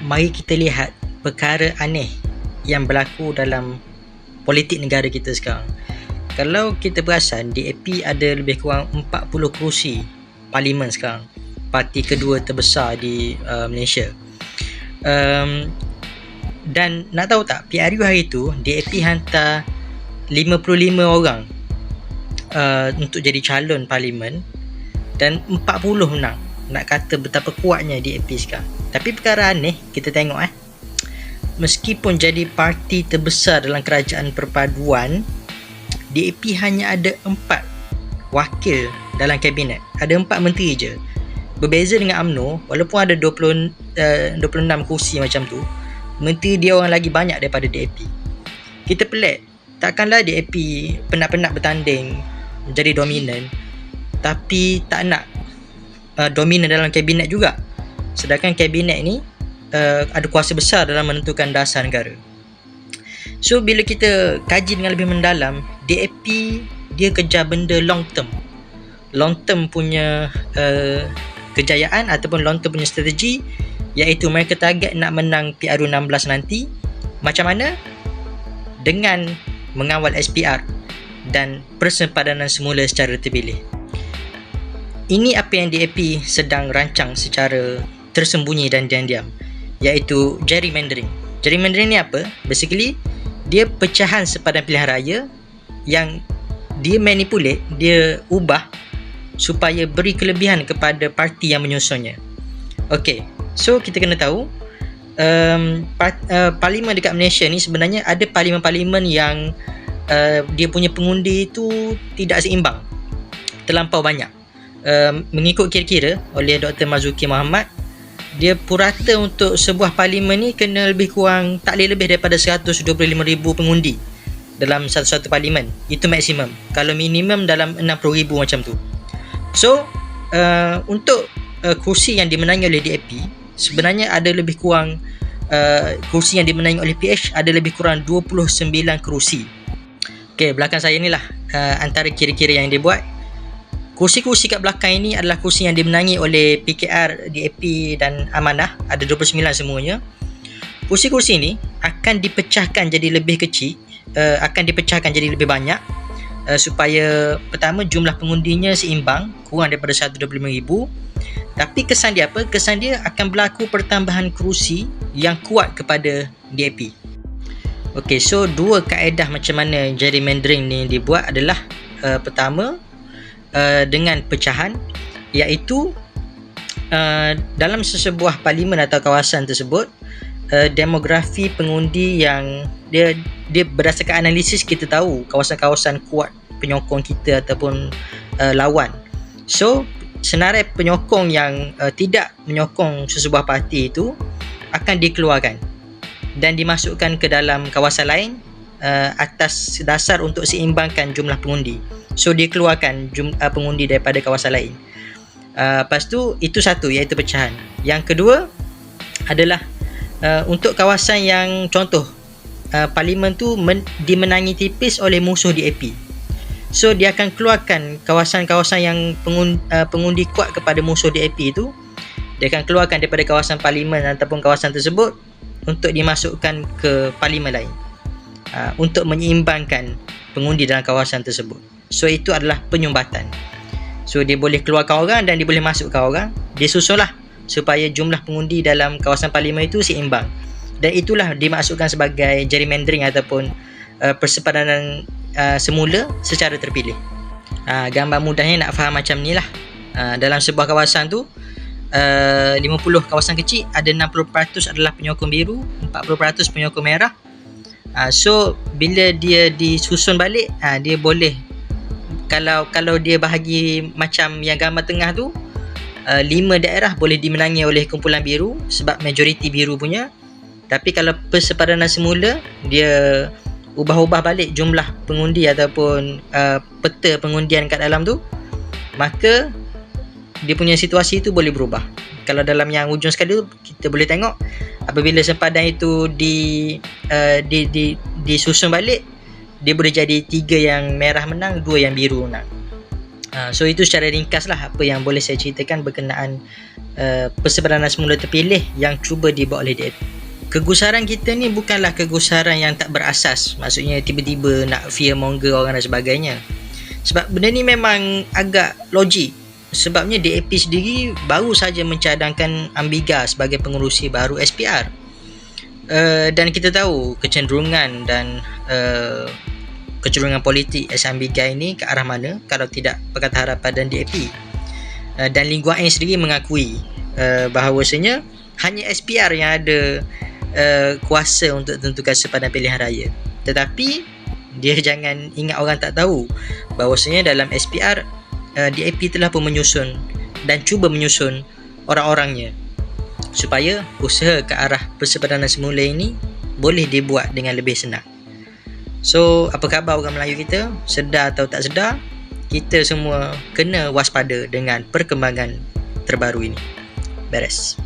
mari kita lihat perkara aneh yang berlaku dalam politik negara kita sekarang. Kalau kita perasan, DAP ada lebih kurang 40 kerusi parlimen sekarang, parti kedua terbesar di Malaysia. Dan nak tahu tak, PRU hari tu DAP hantar 55 orang untuk jadi calon parlimen dan 40 menang. Nak kata betapa kuatnya DAP sekarang. Tapi perkara aneh kita tengok meskipun jadi parti terbesar dalam kerajaan perpaduan, DAP hanya ada 4 wakil dalam kabinet. Ada 4 menteri je. Berbeza dengan UMNO, walaupun ada 26 kursi macam tu, menteri dia orang lagi banyak daripada DAP. Kita pelik. Takkanlah DAP penat-penat bertanding menjadi dominan, tapi tak nak dominan dalam kabinet juga. Sedangkan kabinet ni ada kuasa besar dalam menentukan dasar negara. So bila kita kaji dengan lebih mendalam, DAP dia kejar benda long term. Long term punya kejayaan ataupun long term punya strategi, iaitu mereka target nak menang PRU 16 nanti. Macam mana? Dengan mengawal SPR dan persempadanan semula secara terpilih. Ini apa yang DAP sedang rancang secara tersembunyi dan diam-diam, iaitu gerrymandering. Gerrymandering ni apa? Basically, dia pecahan sepadan pilihan raya yang dia manipulate, dia ubah supaya beri kelebihan kepada parti yang menyusunnya. Okay, so kita kena tahu parlimen dekat Malaysia ni sebenarnya ada parlimen-parlimen yang dia punya pengundi tu tidak seimbang, terlampau banyak. Mengikut kira-kira oleh Dr. Marzuki Muhammad, dia purata untuk sebuah parlimen ni kena lebih kurang tak boleh lebih daripada 125,000 pengundi dalam satu-satu parlimen. Itu maksimum. Kalau minimum dalam 60,000 macam tu. So untuk kursi yang dimenangi oleh DAP, sebenarnya ada lebih kurang kursi yang dimenangi oleh PH ada lebih kurang 29 kerusi. Okay, belakang saya ni lah antara kira-kira yang dia buat. Kursi-kursi kat belakang ini adalah kursi yang dimenangi oleh PKR, DAP dan Amanah. Ada 29 semuanya. Kursi-kursi ini akan dipecahkan jadi lebih kecil, akan dipecahkan jadi lebih banyak, supaya pertama jumlah pengundinya seimbang, kurang daripada 125,000. Tapi kesan dia apa? Kesan dia akan berlaku pertambahan kerusi yang kuat kepada DAP. Okey, so dua kaedah macam mana gerrymandering ni dibuat adalah pertama, dengan pecahan, iaitu dalam sesebuah parlimen atau kawasan tersebut, demografi pengundi yang dia berdasarkan analisis kita tahu kawasan-kawasan kuat penyokong kita ataupun lawan. So senarai penyokong yang tidak menyokong sesebuah parti itu akan dikeluarkan dan dimasukkan ke dalam kawasan lain atas dasar untuk seimbangkan jumlah pengundi. So dia keluarkan pengundi daripada kawasan lain. Lepas tu itu satu, iaitu pecahan. Yang kedua adalah untuk kawasan yang contoh parlimen tu dimenangi tipis oleh musuh DAP. So dia akan keluarkan kawasan-kawasan yang pengundi kuat kepada musuh DAP itu. Dia akan keluarkan daripada kawasan parlimen ataupun kawasan tersebut untuk dimasukkan ke parlimen lain, untuk menyeimbangkan pengundi dalam kawasan tersebut. So itu adalah penyumbatan. So dia boleh keluarkan orang dan dia boleh masukkan orang. Dia susunlah supaya jumlah pengundi dalam kawasan parlimen itu seimbang. Dan itulah dimaksudkan sebagai gerrymandering ataupun persempadanan semula secara terpilih. Gambar mudahnya nak faham macam ni lah. Dalam sebuah kawasan tu 50 kawasan kecil, ada 60% adalah penyokong biru, 40% penyokong merah. So bila dia disusun balik, dia boleh, kalau dia bahagi macam yang gambar tengah tu, 5 daerah boleh dimenangi oleh kumpulan biru sebab majoriti biru punya. Tapi kalau persempadanan semula, dia ubah-ubah balik jumlah pengundi ataupun peta pengundian kat dalam tu, maka dia punya situasi itu boleh berubah. Kalau dalam yang ujung sekali tu, kita boleh tengok apabila sempadan itu disusun balik, dia boleh jadi 3 yang merah menang, 2 yang biru menang. So itu secara ringkas lah apa yang boleh saya ceritakan berkenaan persebaranan semula terpilih yang cuba dibuat oleh DAP. Kegusaran kita ni bukanlah kegusaran yang tak berasas, maksudnya tiba-tiba nak fearmonger orang dan sebagainya. Sebab benda ni memang agak logik. Sebabnya DAP sendiri baru saja mencadangkan Ambiga sebagai pengerusi baru SPR. Dan kita tahu kecenderungan dan kecenderungan politik Ambiga ini ke arah mana kalau tidak Pakatan Harapan dan DAP. Dan Lee Kuan Yew sendiri mengakui bahawasanya hanya SPR yang ada kuasa untuk tentukan sepadan pilihan raya. Tetapi dia jangan ingat orang tak tahu bahawasanya dalam SPR DAP telah pun menyusun dan cuba menyusun orang-orangnya supaya usaha ke arah persepadanan semula ini boleh dibuat dengan lebih senang. So, apa khabar orang Melayu kita? Sedar atau tak sedar, kita semua kena waspada dengan perkembangan terbaru ini. Beres.